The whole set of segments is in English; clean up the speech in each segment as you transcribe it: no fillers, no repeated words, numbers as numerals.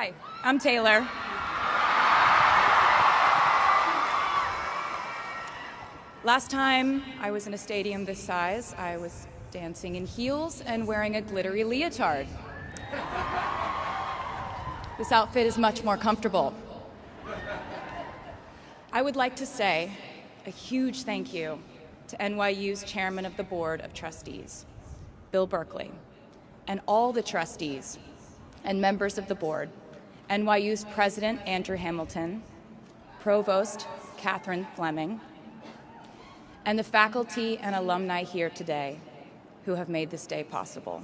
Hi, I'm Taylor. Last time I was in a stadium this size, I was dancing in heels and wearing a glittery leotard. This outfit is much more comfortable. I would like to say a huge thank you to NYU's Chairman of the Board of Trustees, Bill Berkeley, and all the trustees and members of the board, NYU's President Andrew Hamilton, Provost Catherine Fleming, and the faculty and alumni here today who have made this day possible.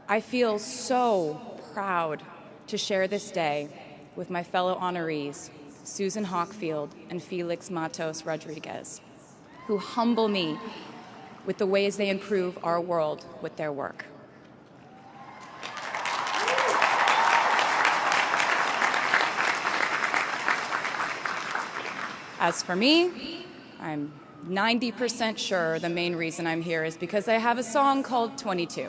I feel so proud to share this day with my fellow honorees, Susan Hockfield and Felix Matos Rodriguez, who humble me with the ways they improve our world with their work. As for me, I'm 90% sure the main reason I'm here is because I have a song called 22.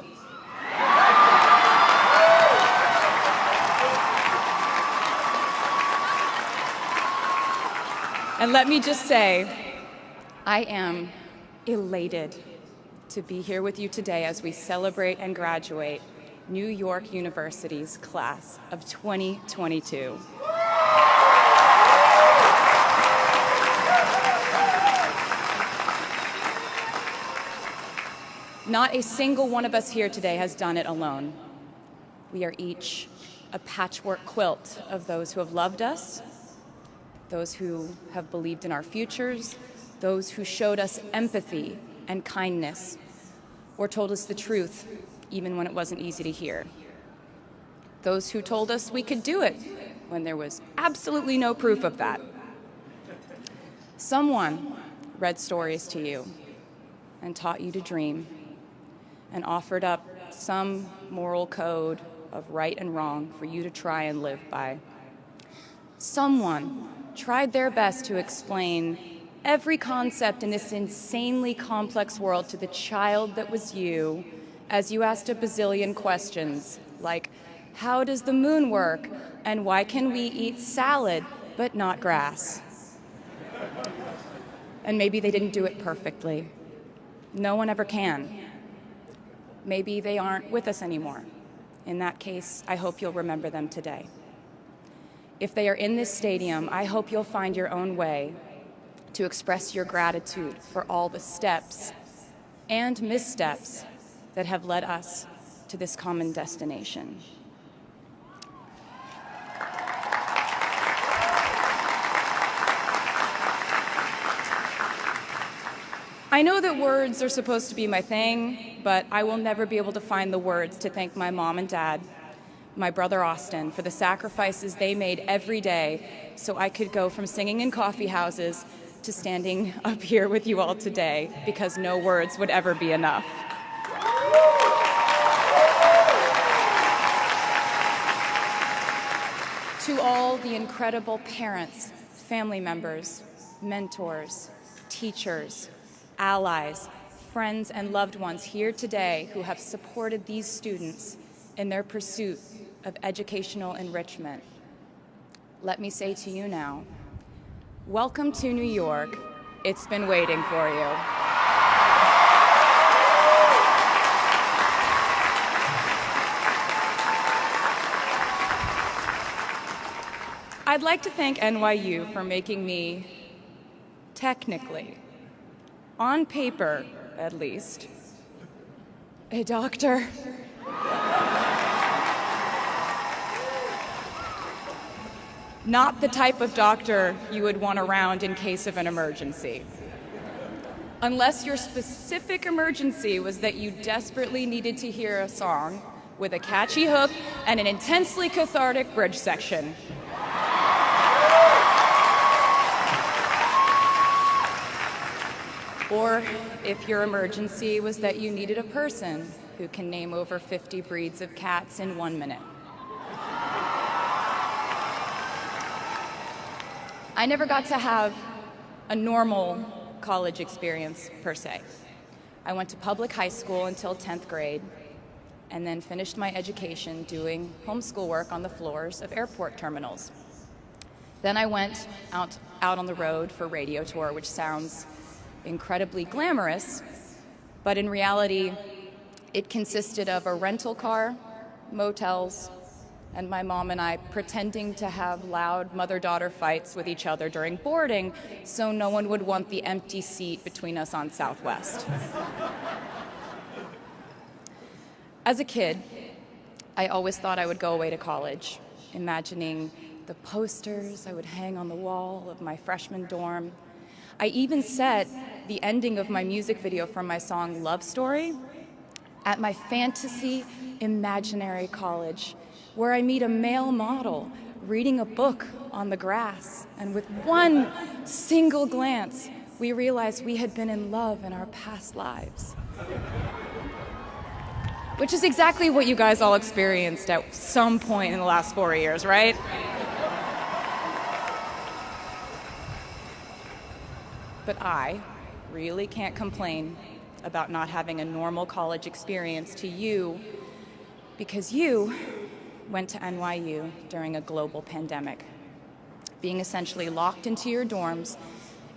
And let me just say, I am elated to be here with you today as we celebrate and graduate New York University's class of 2022. Not a single one of us here today has done it alone. We are each a patchwork quilt of those who have loved us, those who have believed in our futures, those who showed us empathy and kindness, or told us the truth even when it wasn't easy to hear. Those who told us we could do it when there was absolutely no proof of that. Someone read stories to you and taught you to dream, and offered up some moral code of right and wrong for you to try and live by. Someone tried their best to explain every concept in this insanely complex world to the child that was you as you asked a bazillion questions, like, how does the moon work, and why can we eat salad but not grass? And maybe they didn't do it perfectly. No one ever can. Maybe they aren't with us anymore. In that case, I hope you'll remember them today. If they are in this stadium, I hope you'll find your own way to express your gratitude for all the steps and missteps that have led us to this common destination. I know that words are supposed to be my thing, but I will never be able to find the words to thank my mom and dad, my brother Austin, for the sacrifices they made every day so I could go from singing in coffee houses to standing up here with you all today, because no words would ever be enough. To all the incredible parents, family members, mentors, teachers, allies, friends, and loved ones here today who have supported these students in their pursuit of educational enrichment, let me say to you now, welcome to New York. It's been waiting for you. I'd like to thank NYU for making me, technically, on paper, at least, a doctor. Not the type of doctor you would want around in case of an emergency. Unless your specific emergency was that you desperately needed to hear a song with a catchy hook and an intensely cathartic bridge section. Or if your emergency was that you needed a person who can name over 50 breeds of cats in 1 minute. I never got to have a normal college experience, per se. I went to public high school until 10th grade, and then finished my education doing homeschool work on the floors of airport terminals. Then I went out on the road for radio tour, which sounds incredibly glamorous, but in reality, it consisted of a rental car, motels, and my mom and I pretending to have loud mother-daughter fights with each other during boarding so no one would want the empty seat between us on Southwest. As a kid, I always thought I would go away to college, imagining the posters I would hang on the wall of my freshman dorm. I even set the ending of my music video for my song Love Story at my fantasy imaginary college, where I meet a male model reading a book on the grass, and with one single glance, we realized we had been in love in our past lives. Which is exactly what you guys all experienced at some point in the last 4 years, right? But I really can't complain about not having a normal college experience to you, because you went to NYU during a global pandemic, being essentially locked into your dorms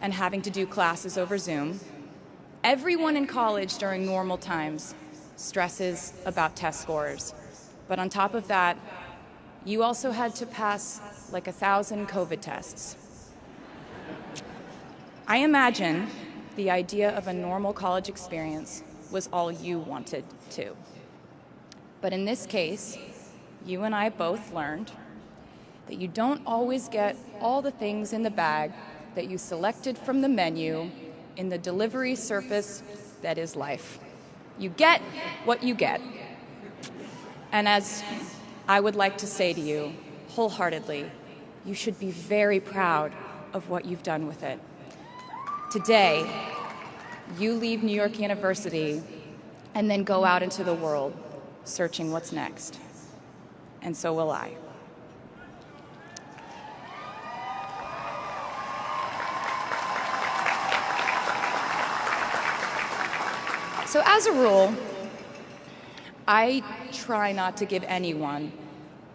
and having to do classes over Zoom. Everyone in college during normal times stresses about test scores. But on top of that, you also had to pass like 1,000 COVID tests. I imagine the idea of a normal college experience was all you wanted too. But in this case, you and I both learned that you don't always get all the things in the bag that you selected from the menu in the delivery service that is life. You get what you get. And as I would like to say to you wholeheartedly, you should be very proud of what you've done with it. Today, you leave New York University and then go out into the world searching what's next. And so will I. So as a rule, I try not to give anyone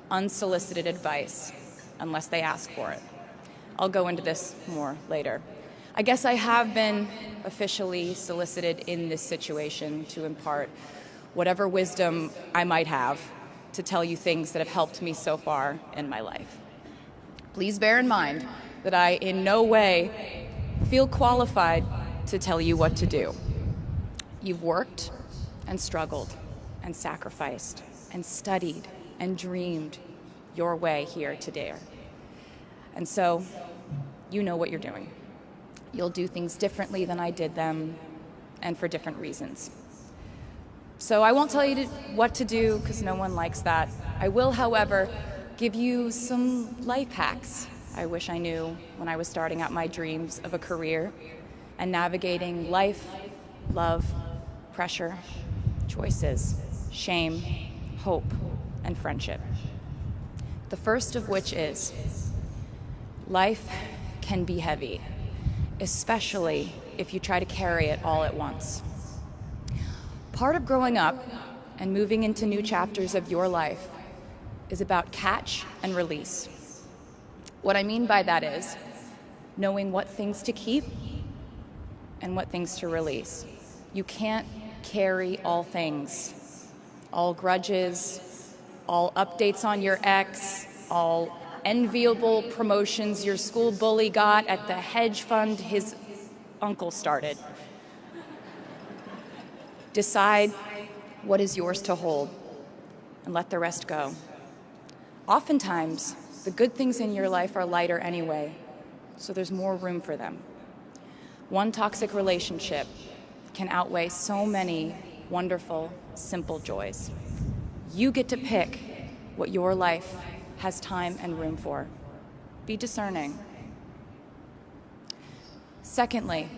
unsolicited advice unless they ask for it. I'll go into this more later. I guess I have been officially solicited in this situation to impart whatever wisdom I might have to tell you things that have helped me so far in my life. Please bear in mind that I in no way feel qualified to tell you what to do. You've worked and struggled and sacrificed and studied and dreamed your way here today. And so you know what you're doing. You'll do things differently than I did them, and for different reasons. So I won't tell you what to do, because no one likes that. I will, however, give you some life hacks I wish I knew when I was starting out my dreams of a career and navigating life, love, pressure, choices, shame, hope, and friendship. The first of which is, life can be heavy, especially if you try to carry it all at once. Part of growing up and moving into new chapters of your life is about catch and release. What I mean by that is knowing what things to keep and what things to release. You can't carry all things, all grudges, all updates on your ex, all enviable promotions your school bully got at the hedge fund his uncle started. Decide what is yours to hold and let the rest go. Oftentimes, the good things in your life are lighter anyway, so there's more room for them. One toxic relationship can outweigh so many wonderful, simple joys. You get to pick what your life has time and room for. Be discerning. Secondly,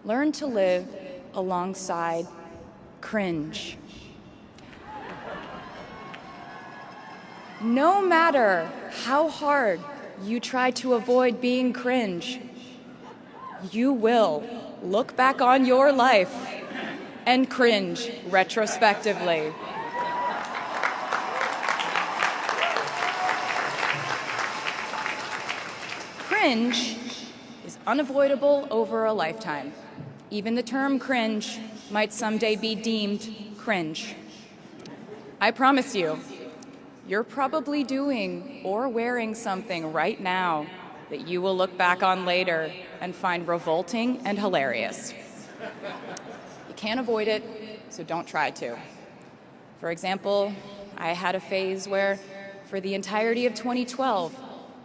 learn to live alongside cringe. No matter how hard you try to avoid being cringe, you will look back on your life and cringe retrospectively. Cringe is unavoidable over a lifetime. Even the term cringe might someday be deemed cringe. I promise you, you're probably doing or wearing something right now that you will look back on later and find revolting and hilarious. You can't avoid it, so don't try to. For example, I had a phase where, for the entirety of 2012,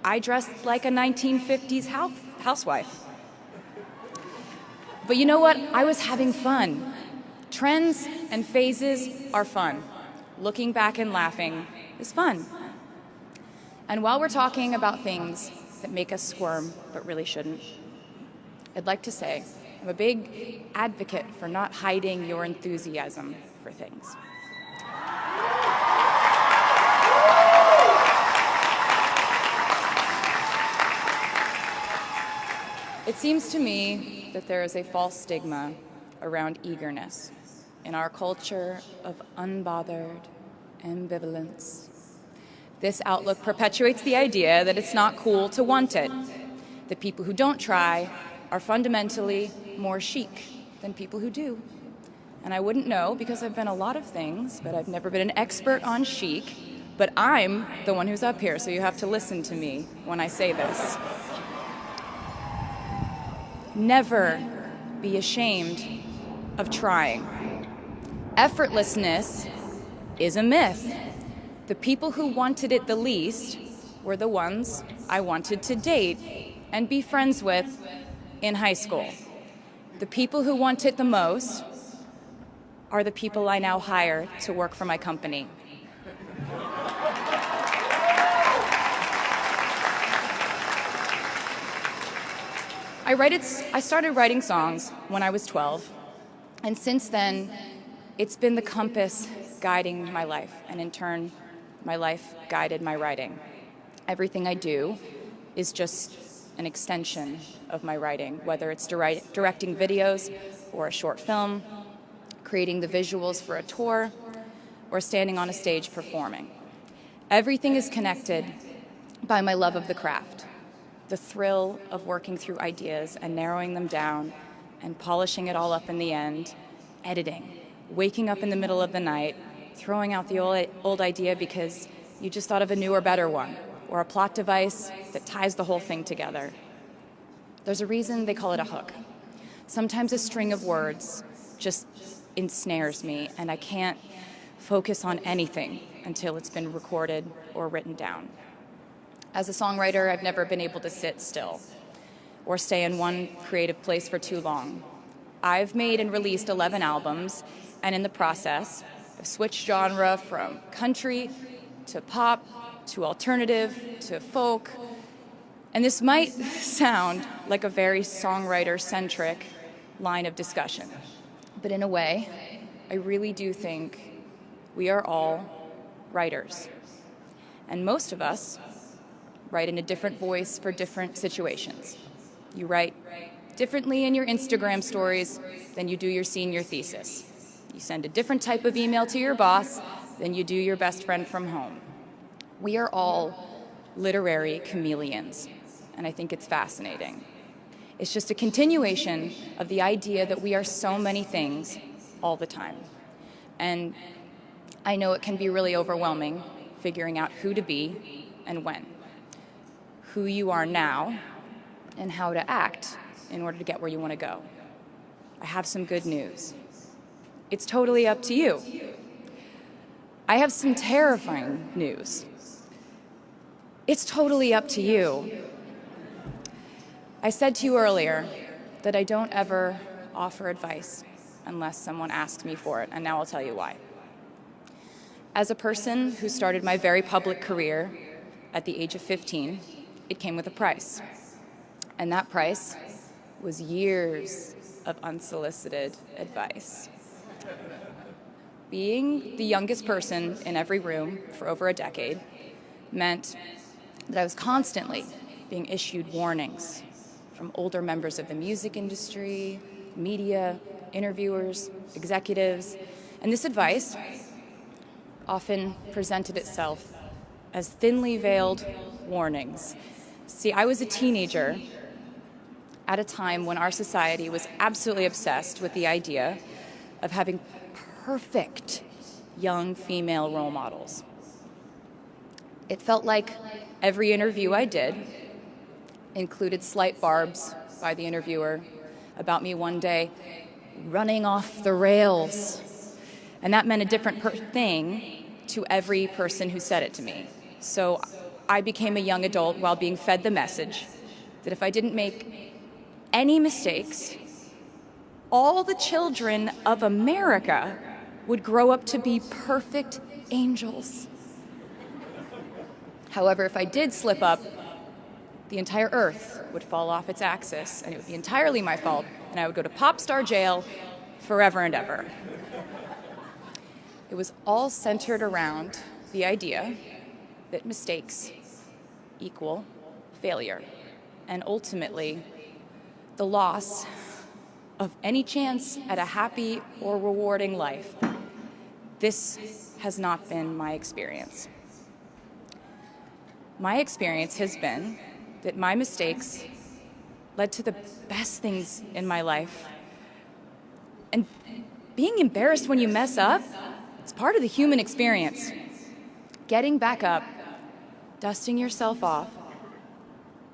I dressed like a 1950s housewife. But you know what? I was having fun. Trends and phases are fun. Looking back and laughing is fun. And while we're talking about things that make us squirm but really shouldn't, I'd like to say I'm a big advocate for not hiding your enthusiasm for things. It seems to me that there is a false stigma around eagerness in our culture of unbothered ambivalence. This outlook perpetuates the idea that it's not cool to want it, that people who don't try are fundamentally more chic than people who do. And I wouldn't know because I've been a lot of things, but I've never been an expert on chic, but I'm the one who's up here, so you have to listen to me when I say this. Never be ashamed of trying. Effortlessness is a myth. The people who wanted it the least were the ones I wanted to date and be friends with in high school. The people who want it the most are the people I now hire to work for my company. I started writing songs when I was 12, and since then, it's been the compass guiding my life, and in turn, my life guided my writing. Everything I do is just an extension of my writing, whether it's directing videos or a short film, creating the visuals for a tour, or standing on a stage performing. Everything is connected by my love of the craft. The thrill of working through ideas and narrowing them down and polishing it all up in the end, editing, waking up in the middle of the night, throwing out the old idea because you just thought of a newer, better one, or a plot device that ties the whole thing together. There's a reason they call it a hook. Sometimes a string of words just ensnares me, and I can't focus on anything until it's been recorded or written down. As a songwriter, I've never been able to sit still or stay in one creative place for too long. I've made and released 11 albums, and in the process, I've switched genre from country to pop to alternative to folk. And this might sound like a very songwriter-centric line of discussion, but in a way, I really do think we are all writers. And most of us write in a different voice for different situations. You write differently in your Instagram stories than you do your senior thesis. You send a different type of email to your boss than you do your best friend from home. We are all literary chameleons, and I think it's fascinating. It's just a continuation of the idea that we are so many things all the time. And I know it can be really overwhelming figuring out who to be and when, who you are now, and how to act in order to get where you want to go. I have some good news. It's totally up to you. I have some terrifying news. It's totally up to you. I said to you earlier that I don't ever offer advice unless someone asks me for it, and now I'll tell you why. As a person who started my very public career at the age of 15, it came with a price. And that price was years of unsolicited advice. Being the youngest person in every room for over a decade meant that I was constantly being issued warnings from older members of the music industry, media, interviewers, executives, and this advice often presented itself as thinly veiled warnings. See, I was a teenager at a time when our society was absolutely obsessed with the idea of having perfect young female role models. It felt like every interview I did included slight barbs by the interviewer about me one day running off the rails. And that meant a different thing to every person who said it to me. So I became a young adult while being fed the message that if I didn't make any mistakes, all the children of America would grow up to be perfect angels. However, if I did slip up, the entire earth would fall off its axis, and it would be entirely my fault, and I would go to pop star jail forever and ever. It was all centered around the idea that mistakes equal failure, and ultimately the loss of any chance at a happy or rewarding life. This has not been my experience. My experience has been that my mistakes led to the best things in my life. And being embarrassed when you mess up, it's part of the human experience. Getting back up, dusting yourself off,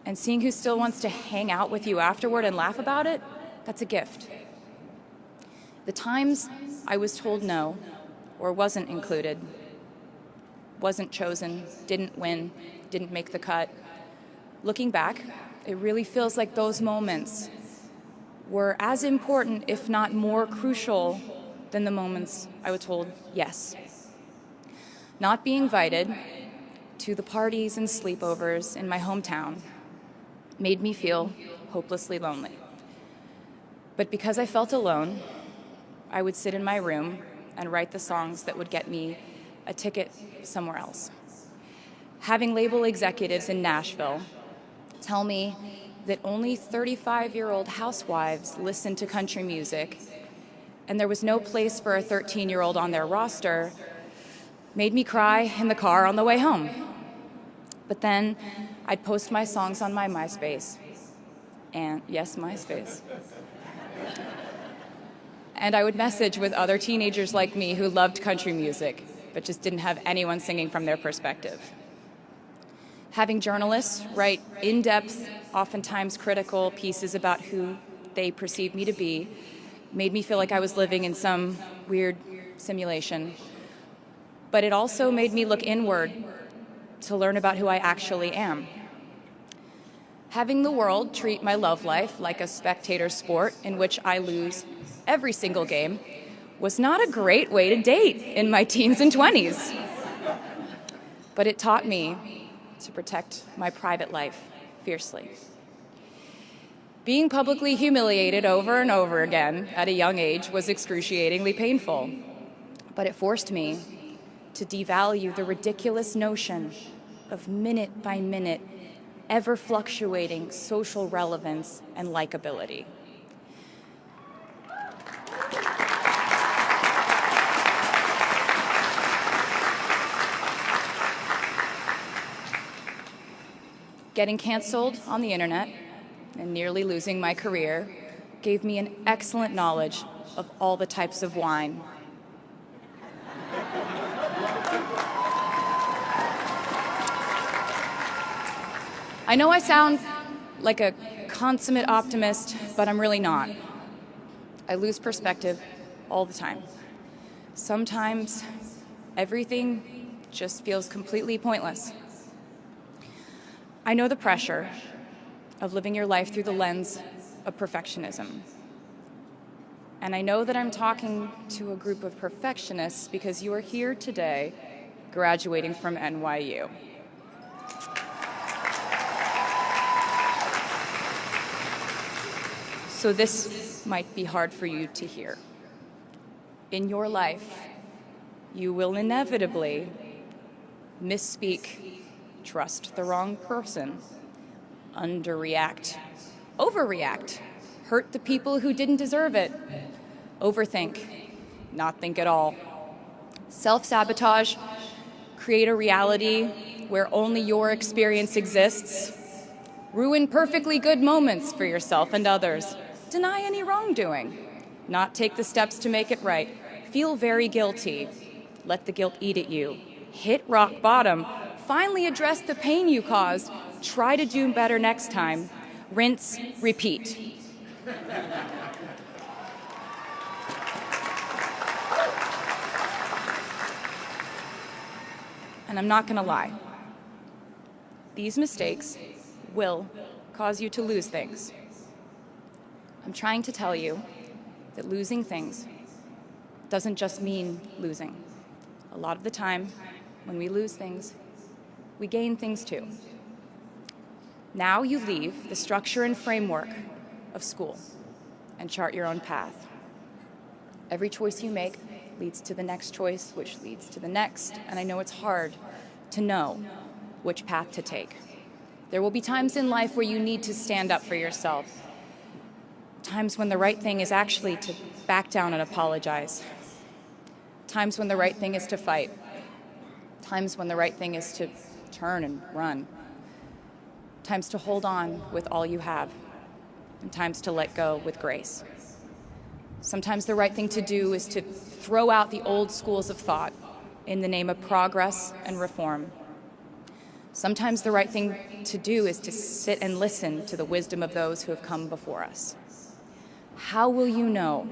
and seeing who still wants to hang out with you afterward and laugh about it, that's a gift. The times I was told no, or wasn't included, wasn't chosen, didn't win, didn't make the cut, looking back, it really feels like those moments were as important, if not more crucial, than the moments I was told yes. Not being invited to the parties and sleepovers in my hometown made me feel hopelessly lonely. But because I felt alone, I would sit in my room and write the songs that would get me a ticket somewhere else. Having label executives in Nashville tell me that only 35-year-old housewives listen to country music, and there was no place for a 13-year-old on their roster, made me cry in the car on the way home. But then I'd post my songs on my MySpace, and yes, MySpace. And I would message with other teenagers like me who loved country music, but just didn't have anyone singing from their perspective. Having journalists write in-depth, oftentimes critical pieces about who they perceived me to be made me feel like I was living in some weird simulation. But it also made me look inward to learn about who I actually am. Having the world treat my love life like a spectator sport in which I lose every single game was not a great way to date in my teens and 20s. But it taught me to protect my private life fiercely. Being publicly humiliated over and over again at a young age was excruciatingly painful, but it forced me to devalue the ridiculous notion of minute-by-minute, ever-fluctuating social relevance and likability. Getting canceled on the internet and nearly losing my career gave me an excellent knowledge of all the types of wine. I know I sound like a consummate optimist, but I'm really not. I lose perspective all the time. Sometimes everything just feels completely pointless. I know the pressure of living your life through the lens of perfectionism. And I know that I'm talking to a group of perfectionists because you are here today graduating from NYU. So this might be hard for you to hear. In your life, you will inevitably misspeak, trust the wrong person, underreact, overreact, hurt the people who didn't deserve it, Overthink, not think at all. Self-sabotage, create a reality where only your experience exists. Ruin perfectly good moments for yourself and others. Deny any wrongdoing. Not take the steps to make it right. Feel very guilty. Let the guilt eat at you. Hit rock bottom. Finally address the pain you caused. Try to do better next time. Rinse, repeat. And I'm not going to lie. These mistakes will cause you to lose things. I'm trying to tell you that losing things doesn't just mean losing. A lot of the time, when we lose things, we gain things too. Now you leave the structure and framework of school and chart your own path. Every choice you make leads to the next choice, which leads to the next, and I know it's hard to know which path to take. There will be times in life where you need to stand up for yourself, times when the right thing is actually to back down and apologize, times when the right thing is to fight, times when the right thing is to turn and run, times to hold on with all you have, and times to let go with grace. Sometimes the right thing to do is to throw out the old schools of thought in the name of progress and reform. Sometimes the right thing to do is to sit and listen to the wisdom of those who have come before us. How will you know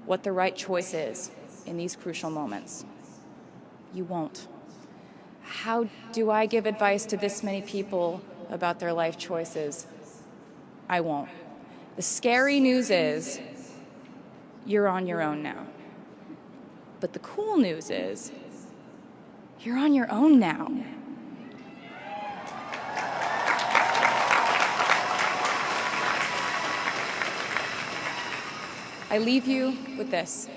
what the right choice is in these crucial moments? You won't. How do I give advice to this many people about their life choices? I won't. The scary news is you're on your own now. But the cool news is you're on your own now. I leave you with this.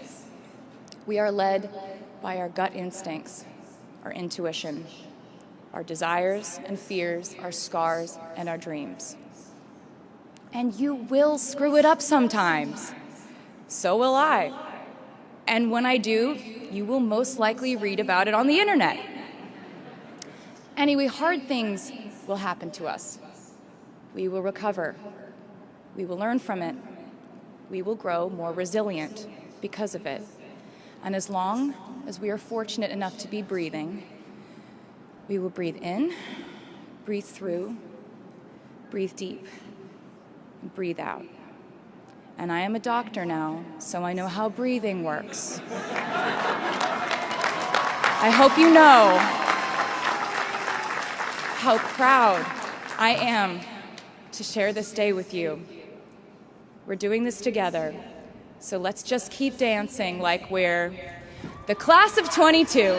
We are led by our gut instincts, our intuition, our desires and fears, our scars and our dreams. And you will screw it up sometimes. So will I. And when I do, you will most likely read about it on the internet. Anyway, hard things will happen to us. We will recover. We will learn from it. We will grow more resilient because of it. And as long as we are fortunate enough to be breathing, we will breathe in, breathe through, breathe deep, and breathe out. And I am a doctor now, so I know how breathing works. I hope you know how proud I am to share this day with you. We're doing this together, so let's just keep dancing like we're the class of 22.